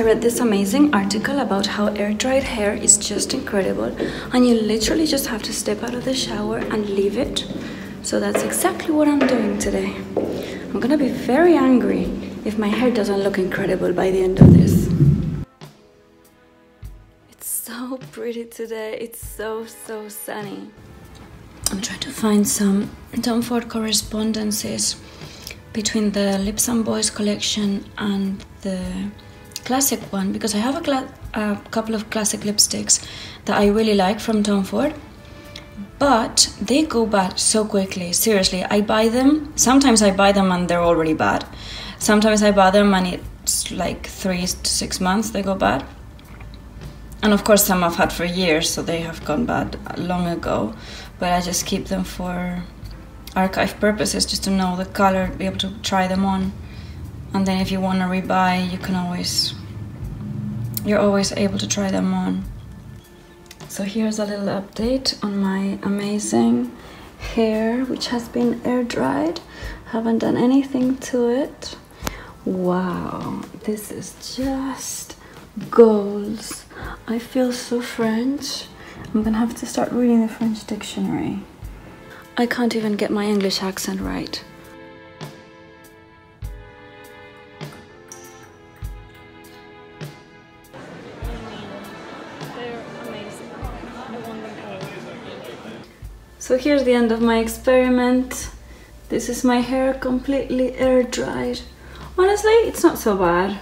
I read this amazing article about how air-dried hair is just incredible, and you literally just have to step out of the shower and leave it. So that's exactly what I'm doing today. I'm gonna be very angry if my hair doesn't look incredible by the end of this. It's so pretty today. It's so sunny. I'm trying to find some Tom Ford correspondences between the Lips and Boys collection and the classic one, because I have a couple of classic lipsticks that I really like from Tom Ford, but they go bad so quickly. Seriously, I buy them, sometimes I buy them and they're already bad. Sometimes I buy them and it's like 3 to 6 months they go bad. And of course some I've had for years, so they have gone bad long ago, but I just keep them for archive purposes, just to know the color, be able to try them on. And then if you want to rebuy, you're always able to try them on. So here's a little update on my amazing hair, which has been air dried. Haven't done anything to it. Wow, this is just goals. I feel so French. I'm gonna have to start reading the French dictionary. I can't even get my English accent right. So here's the end of my experiment. This is my hair completely air dried. Honestly, it's not so bad.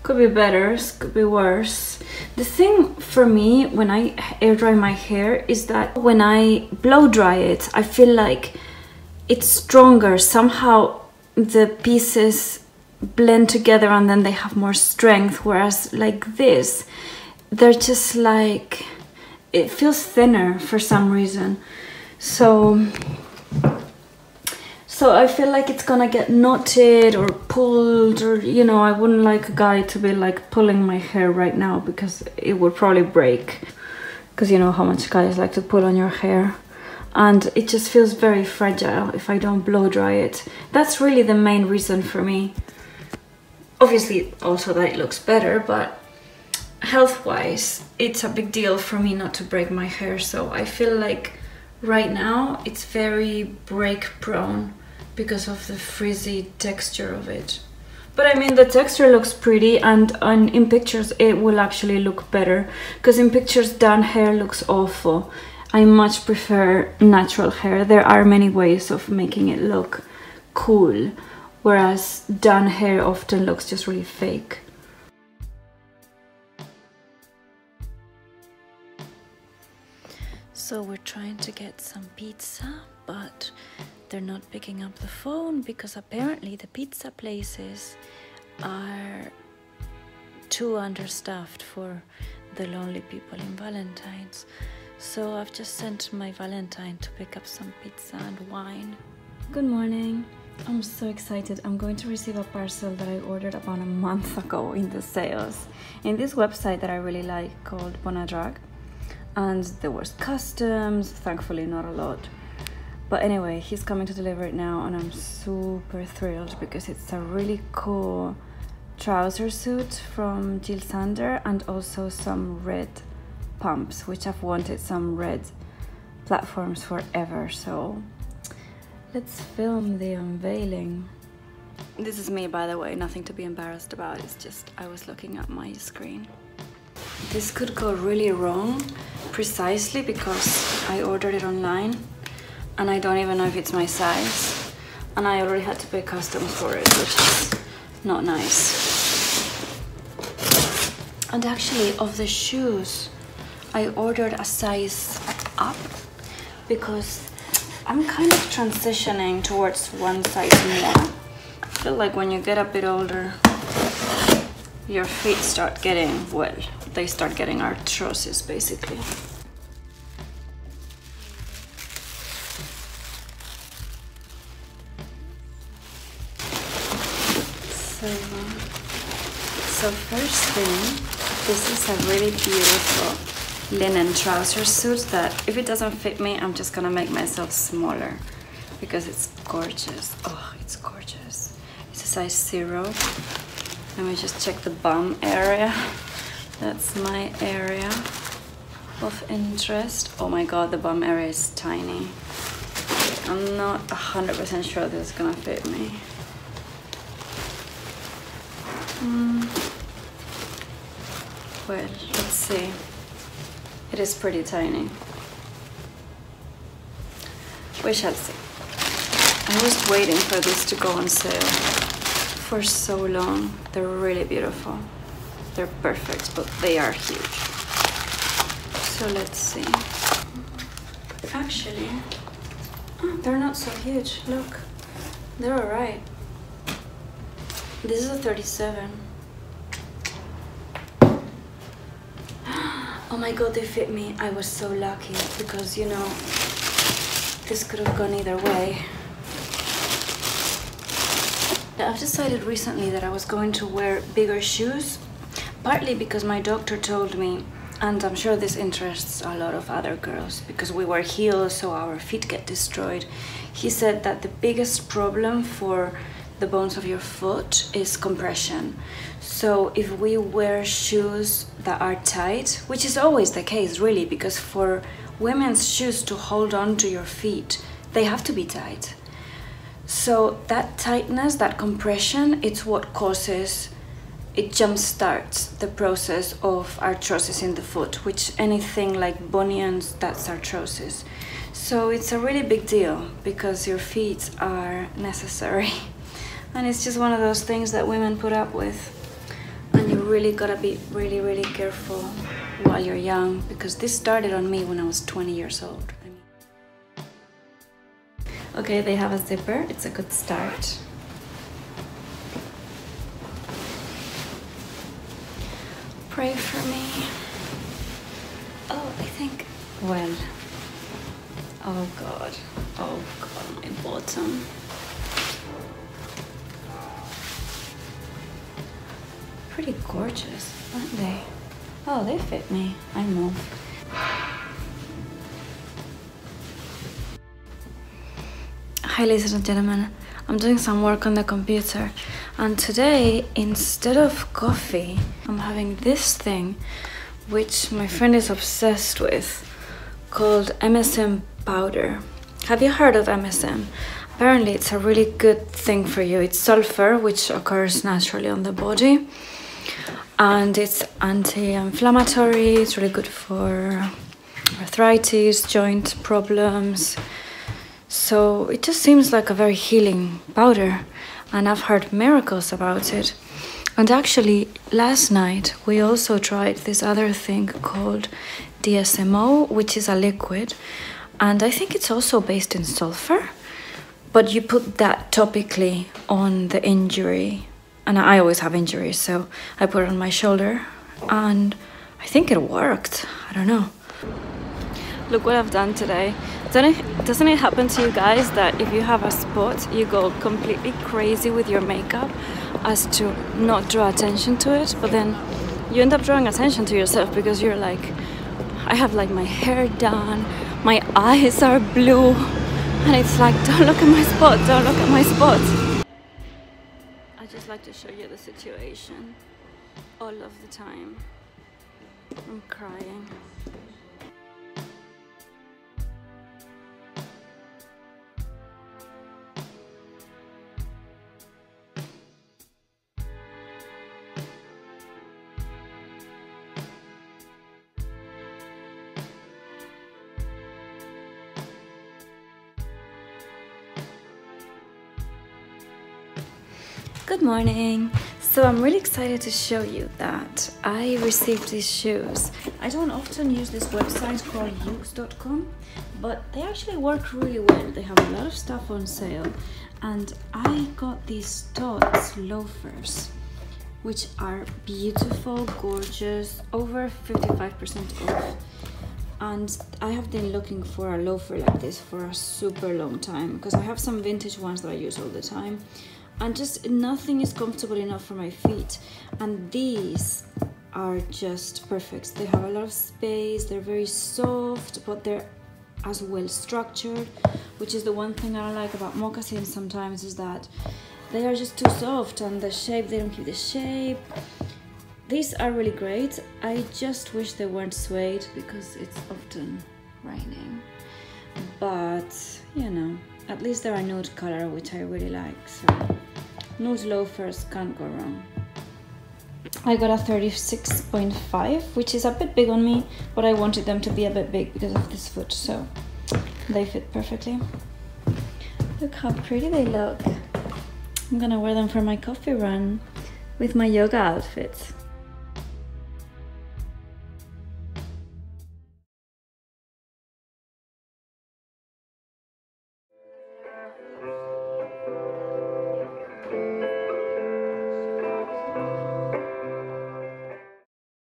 Could be better, could be worse. The thing for me when I air dry my hair is that when I blow dry it, I feel like it's stronger. Somehow the pieces blend together and then they have more strength, whereas like this, they're just like, it feels thinner for some reason. So I feel like it's gonna get knotted or pulled, or you know, I wouldn't like a guy to be like pulling my hair right now, because it would probably break, because you know how much guys like to pull on your hair, and it just feels very fragile if I don't blow dry it. That's really the main reason for me. Obviously also that it looks better, but health-wise it's a big deal for me not to break my hair. So I feel like right now it's very break prone because of the frizzy texture of it. But I mean, the texture looks pretty, and in pictures it will actually look better, because in pictures done hair looks awful. I much prefer natural hair. There are many ways of making it look cool, whereas done hair often looks just really fake. So we're trying to get some pizza, but they're not picking up the phone because apparently the pizza places are too understaffed for the lonely people in Valentine's. So I've just sent my Valentine to pick up some pizza and wine. Good morning. I'm so excited. I'm going to receive a parcel that I ordered about a month ago in the sales in this website that I really like called Bonadrag. And there was customs, thankfully not a lot. But anyway, he's coming to deliver it now, and I'm super thrilled because it's a really cool trouser suit from Jill Stuart, and also some red pumps, which I've wanted some red platforms forever. So let's film the unveiling. This is me, by the way, nothing to be embarrassed about. It's just I was looking at my screen. This could go really wrong, precisely because I ordered it online and I don't even know if it's my size, and I already had to pay customs for it, which is not nice. And actually, of the shoes, I ordered a size up because I'm kind of transitioning towards one size more. I feel like when you get a bit older, your feet start getting, well, they start getting arthrosis basically. So first thing, this is a really beautiful linen trouser suit that if it doesn't fit me, I'm just gonna make myself smaller because it's gorgeous. Oh, it's gorgeous. It's a size 0. Let me just check the bum area. That's my area of interest. Oh my god, the bum area is tiny. I'm not 100% sure this is gonna fit me. Well, let's see. It is pretty tiny. We shall see. I was waiting for this to go on sale for so long. They're really beautiful. They're perfect, but they are huge. So let's see. Actually, they're not so huge. Look, they're alright. This is a 37. Oh my god, they fit me. I was so lucky because, you know, this could have gone either way. I've decided recently that I was going to wear bigger shoes, partly because my doctor told me, and I'm sure this interests a lot of other girls, because we wear heels so our feet get destroyed. He said that the biggest problem for the bones of your foot is compression. So if we wear shoes that are tight, which is always the case really, because for women's shoes to hold on to your feet, they have to be tight. So that tightness, that compression, it's what causes, it jumpstarts the process of arthrosis in the foot, which anything like bunions, that's arthrosis. So it's a really big deal because your feet are necessary. And it's just one of those things that women put up with. And you really gotta be really, really careful while you're young, because this started on me when I was 20 years old. Okay, they have a zipper. It's a good start. Pray for me. Oh, I think, well, oh god, my bottom. Pretty gorgeous, aren't they? Oh, they fit me. I know. Hi ladies and gentlemen, I'm doing some work on the computer, and today instead of coffee I'm having this thing which my friend is obsessed with, called MSM powder. Have you heard of MSM? Apparently it's a really good thing for you. It's sulfur, which occurs naturally on the body, and it's anti-inflammatory. It's really good for arthritis, joint problems. So it just seems like a very healing powder, and I've heard miracles about it. And actually last night we also tried this other thing called DSMO, which is a liquid, and I think it's also based in sulfur, but you put that topically on the injury, and I always have injuries, so I put it on my shoulder and I think it worked. I don't know. Look what I've done today. Doesn't it happen to you guys that if you have a spot, you go completely crazy with your makeup as to not draw attention to it, but then you end up drawing attention to yourself because you're like, I have like my hair done, my eyes are blue, and it's like, don't look at my spot, don't look at my spot. I just like to show you the situation all of the time. I'm crying. Good morning. So I'm really excited to show you that I received these shoes. I don't often use this website called yoox.com, but they actually work really well. They have a lot of stuff on sale, and I got these Tots loafers, which are beautiful, gorgeous, over 55% off. And I have been looking for a loafer like this for a super long time, because I have some vintage ones that I use all the time, and just nothing is comfortable enough for my feet. And these are just perfect. They have a lot of space, they're very soft, but they're as well structured, which is the one thing I don't like about moccasins sometimes, is that they are just too soft, and the shape, they don't keep the shape. These are really great. I just wish they weren't suede because it's often raining. But, you know, at least they're a nude color, which I really like. So, nude loafers can't go wrong. I got a 36.5, which is a bit big on me, but I wanted them to be a bit big because of this foot, so they fit perfectly. Look how pretty they look. I'm gonna wear them for my coffee run with my yoga outfit.